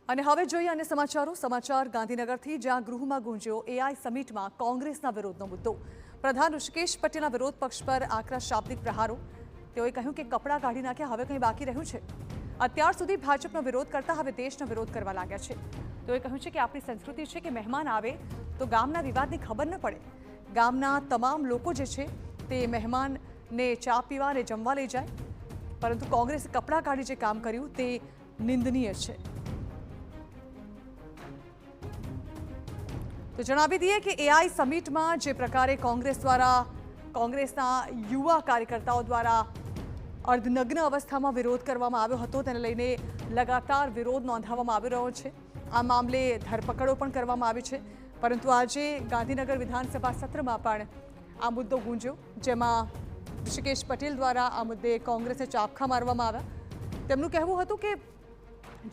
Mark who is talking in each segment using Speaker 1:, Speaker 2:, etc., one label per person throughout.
Speaker 1: અને હવે જોઈએ અન્ય સમાચાર ગાંધીનગરથી, જ્યાં ગૃહમાં ગુંજ્યો એઆઈ સમિટમાં કોંગ્રેસના વિરોધનો મુદ્દો। પ્રધાન ઋષિકેશ પટેલના વિરોધ પક્ષ પર આકરા શાબ્દિક પ્રહારો। તેઓએ કહ્યું કે કપડાં કાઢી નાખ્યા, હવે કંઈ બાકી રહ્યું છે? અત્યાર સુધી ભાજપનો વિરોધ કરતા હવે દેશનો વિરોધ કરવા લાગ્યા છે। તેઓએ કહ્યું છે કે આપણી સંસ્કૃતિ છે કે મહેમાન આવે તો ગામના વિવાદની ખબર ન પડે, ગામના તમામ લોકો જે છે તે મહેમાનને ચા પીવા અને જમવા લઈ જાય, પરંતુ કોંગ્રેસે કપડાં કાઢી જે કામ કર્યું તે નિંદનીય છે। તો જણાવી દઈએ કે એઆઈ સમિટમાં જે પ્રકારે કોંગ્રેસના યુવા કાર્યકર્તાઓ દ્વારા અર્ધનગ્ન અવસ્થામાં વિરોધ કરવામાં આવ્યો હતો, તેને લઈને લગાતાર વિરોધ નોંધાવવામાં આવી રહ્યો છે। આ મામલે ધરપકડો પણ કરવામાં આવી છે, પરંતુ આજે ગાંધીનગર વિધાનસભા સત્રમાં પણ આ મુદ્દો ગુંજ્યો, જેમાં ઋષિકેશ પટેલ દ્વારા આ મુદ્દે કોંગ્રેસને ચાબખા મારવામાં આવ્યા। તેમનું કહેવું હતું કે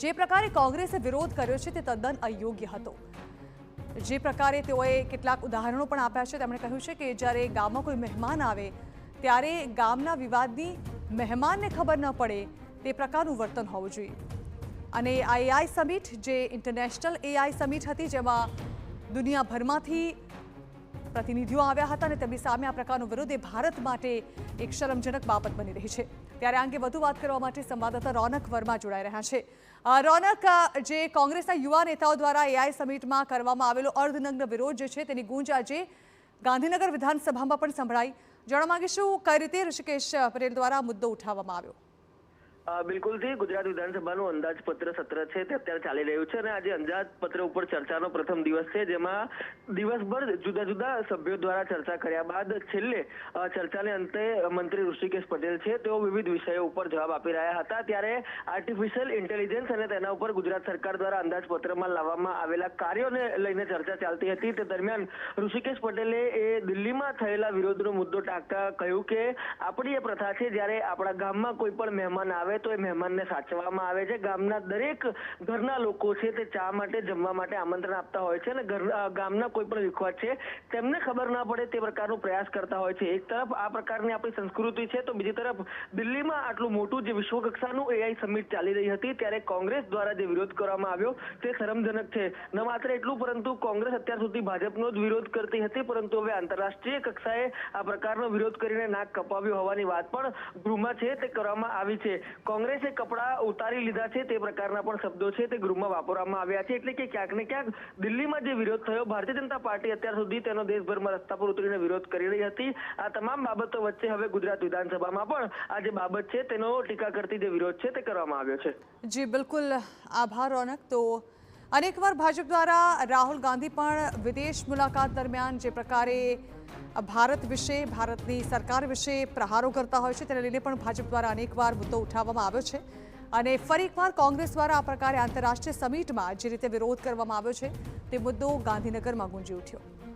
Speaker 1: જે પ્રકારે કોંગ્રેસે વિરોધ કર્યો છે તે તદ્દન અયોગ્ય હતો। જે પ્રકારે તેઓએ કેટલાક ઉદાહરણો પણ આપ્યા છે। તેમણે કહ્યું છે કે જ્યારે ગામમાં કોઈ મહેમાન આવે ત્યારે ગામના વિવાદની મહેમાનને ખબર ન પડે તે પ્રકારનું વર્તન હોવું જોઈએ। અને આ એઆઈ સમિટ જે ઇન્ટરનેશનલ એઆઈ સમિટ હતી, જેમાં દુનિયાભરમાંથી પ્રતિનિધિઓ આવ્યા હતા અને તેમની સામે આ પ્રકારનો વિરોધ એ ભારત માટે એક શરમજનક બાબત બની રહી છે। ત્યારે આ અંગે વધુ વાત કરવા માટે સંવાદદાતા રોનક વર્મા જોડાઈ રહ્યા છે। રોનક, જે કોંગ્રેસના યુવા નેતાઓ દ્વારા એઆઈ સમિટમાં કરવામાં આવેલો અર્ધનગ્ન વિરોધ જે છે તેની ગૂંજ આજે ગાંધીનગર વિધાનસભામાં પણ સંભળાઈ। જાણવા માંગીશું કઈ રીતે ઋષિકેશ પટેલ દ્વારા મુદ્દો ઉઠાવવામાં આવ્યો?
Speaker 2: બિલકુલથી ગુજરાત વિધાનસભાનું અંદાજપત્ર સત્ર છે તે અત્યારે ચાલી રહ્યું છે અને આજે અંદાજપત્ર ઉપર ચર્ચાનો પ્રથમ દિવસ છે, જેમાં દિવસભર જુદા જુદા સભ્યો દ્વારા ચર્ચા કર્યા બાદ છેલ્લે ચર્ચાને અંતે મંત્રી ઋષિકેશ પટેલ છે તેઓ વિવિધ વિષયો ઉપર જવાબ આપી રહ્યા હતા। ત્યારે આર્ટિફિશિયલ ઇન્ટેલિજન્સ અને તેના ઉપર ગુજરાત સરકાર દ્વારા અંદાજપત્રમાં લાવવામાં આવેલા કાર્યોને લઈને ચર્ચા ચાલતી હતી। તે દરમિયાન ઋષિકેશ પટેલે એ દિલ્હીમાં થયેલા વિરોધનો મુદ્દો ટાંકતા કહ્યું કે આપણી એ પ્રથા છે, જ્યારે આપણા ગામમાં કોઈ પણ મહેમાન આવે તો એ મહેમાનને સાચવવામાં આવે છે। ગામના દરેક ઘરના લોકો છે તે ચા માટે, જમવા માટે આમંત્રણ આપતા હોય છે અને ગામના કોઈ પણ વિખવાદ છે તેમને ખબર ના પડે તે પ્રકારનો પ્રયાસ કરતા હોય છે। એક તરફ આ પ્રકારની આપણી સંસ્કૃતિ છે, તો બીજી તરફ દિલ્હીમાં આટલું મોટું જે વિશ્વ કક્ષાનું એઆઈ સમિટ ચાલી રહી હતી ત્યારે કોંગ્રેસ દ્વારા જે વિરોધ કરવામાં આવ્યો તે શરમજનક છે। ન માત્ર એટલું, પરંતુ કોંગ્રેસ અત્યાર સુધી ભાજપનો જ વિરોધ કરતી હતી, પરંતુ હવે આંતરરાષ્ટ્રીય કક્ષાએ આ પ્રકારનો વિરોધ કરીને નાક કપાવ્યું હોવાની વાત પણ ગૃહમાં છે તે કરવામાં આવી છે। કોંગ્રેસે કપડા ઉતારી લીધા છે તે પ્રકારના પણ શબ્દો છે તે ગૃહમાં વાપરવામાં આવ્યા છે। એટલે કે ક્યાંક ને ક્યાંક દિલ્હીમાં જે વિરોધ થયો, ભારતીય જનતા પાર્ટી અત્યાર સુધી તેનો દેશભરમાં રસ્તા પર ઉતરીને વિરોધ કરી રહી હતી। આ તમામ બાબતો વચ્ચે હવે ગુજરાત વિધાનસભામાં પણ આ જે બાબત છે તેનો ટીકા કરતી જે વિરોધ છે તે કરવામાં આવ્યો છે।
Speaker 1: જી બિલકુલ, આભાર રોનક। તો અનેકવાર ભાજપ દ્વારા રાહુલ ગાંધી પણ વિદેશ મુલાકાત દરમિયાન જે પ્રકારે ભારત વિશે, ભારતની સરકાર વિશે પ્રહારો કરતા હોય છે, તેને લઈને પણ ભાજપ દ્વારા અનેકવાર મુદ્દો ઉઠાવવામાં આવ્યો છે અને ફરી એકવાર કોંગ્રેસ દ્વારા આ પ્રકારે આંતરરાષ્ટ્રીય સમિટમાં જે રીતે વિરોધ કરવામાં આવ્યો છે તે મુદ્દો ગાંધીનગરમાં ગુંજી ઉઠ્યો।